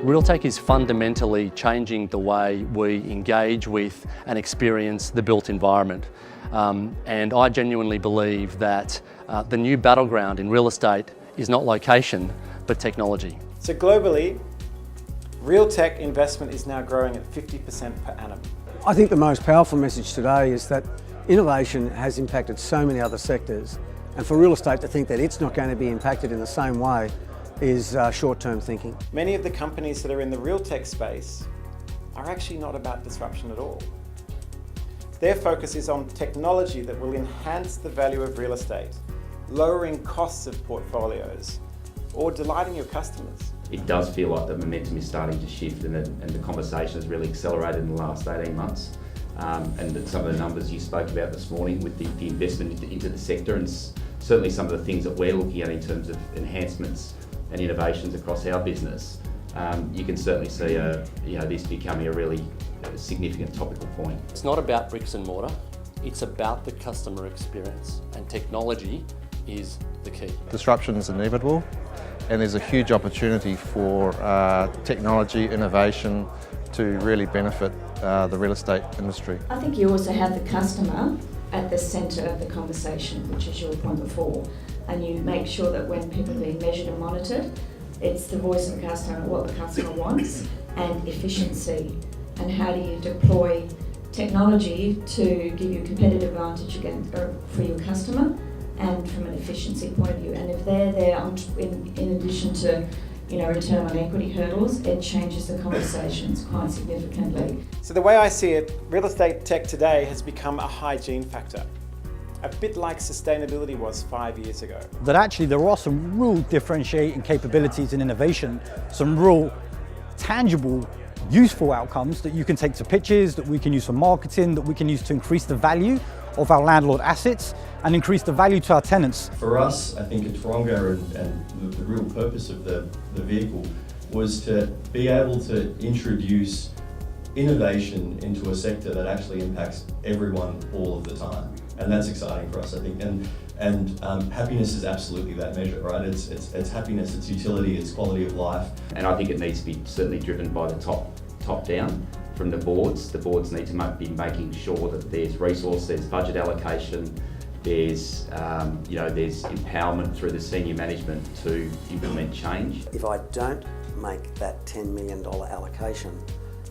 RealTech is fundamentally changing the way we engage with and experience the built environment. And I genuinely believe that the new battleground in real estate is not location, but technology. So globally, RealTech investment is now growing at 50% per annum. I think the most powerful message today is that innovation has impacted so many other sectors, and for real estate to think that it's not going to be impacted in the same way is short-term thinking. Many of the companies that are in the RealTech space are actually not about disruption at all. Their focus is on technology that will enhance the value of real estate, lowering costs of portfolios, or delighting your customers. It does feel like the momentum is starting to shift and the conversation has really accelerated in the last 18 months. And some of the numbers you spoke about this morning with the investment into the sector, and certainly some of the things that we're looking at in terms of enhancements and innovations across our business, you can certainly see this becoming a really significant topical point. It's not about bricks and mortar, it's about the customer experience, and technology is the key. Disruption is inevitable, and there's a huge opportunity for technology, innovation to really benefit the real estate industry. I think you also have the customer at the centre of the conversation, which is your point before, and you make sure that when people are being measured and monitored, it's the voice of the customer, what the customer wants, and efficiency, and how do you deploy technology to give you a competitive advantage for your customer and from an efficiency point of view. And if they're there in addition to return on equity hurdles, it changes the conversations quite significantly. So the way I see it, real estate tech today has become a hygiene factor, a bit like sustainability was 5 years ago. That actually there are some real differentiating capabilities in innovation, some real tangible, useful outcomes that you can take to pitches, that we can use for marketing, that we can use to increase the value of our landlord assets and increase the value to our tenants. For us, I think at Taronga and the real purpose of the vehicle was to be able to introduce innovation into a sector that actually impacts everyone all of the time. And that's exciting for us, I think. And happiness is absolutely that measure, right? It's happiness, it's utility, it's quality of life. And I think it needs to be certainly driven by the top down from the boards. The boards need to be making sure that there's resource, there's budget allocation, there's there's empowerment through the senior management to implement change. If I don't make that $10 million allocation,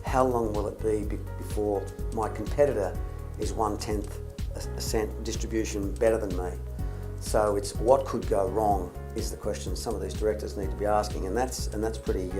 how long will it be before my competitor is 1/10 a cent distribution better than me? So it's what could go wrong is the question some of these directors need to be asking, and that's pretty.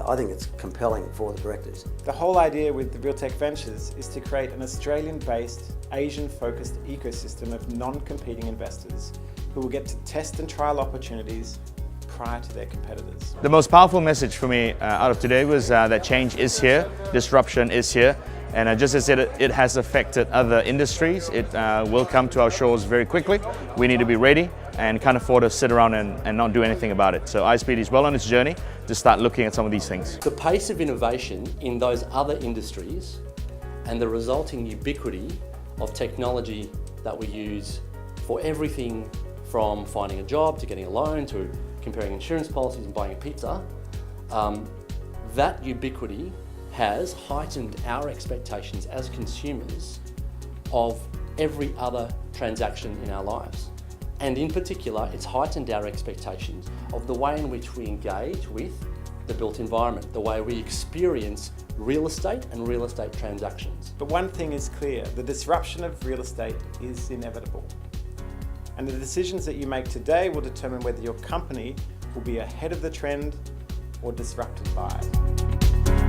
I think it's compelling for the directors. The whole idea with the RealTech Ventures is to create an Australian-based, Asian-focused ecosystem of non-competing investors who will get to test and trial opportunities prior to their competitors. The most powerful message for me out of today was that change is here, disruption is here, and just as it has affected other industries, it will come to our shores very quickly. We need to be ready and can't afford to sit around and not do anything about it. So iSpeed is well on its journey to start looking at some of these things. The pace of innovation in those other industries and the resulting ubiquity of technology that we use for everything from finding a job to getting a loan to comparing insurance policies and buying a pizza, that ubiquity has heightened our expectations as consumers of every other transaction in our lives. And in particular, it's heightened our expectations of the way in which we engage with the built environment, the way we experience real estate and real estate transactions. But one thing is clear, the disruption of real estate is inevitable. And the decisions that you make today will determine whether your company will be ahead of the trend or disrupted by it.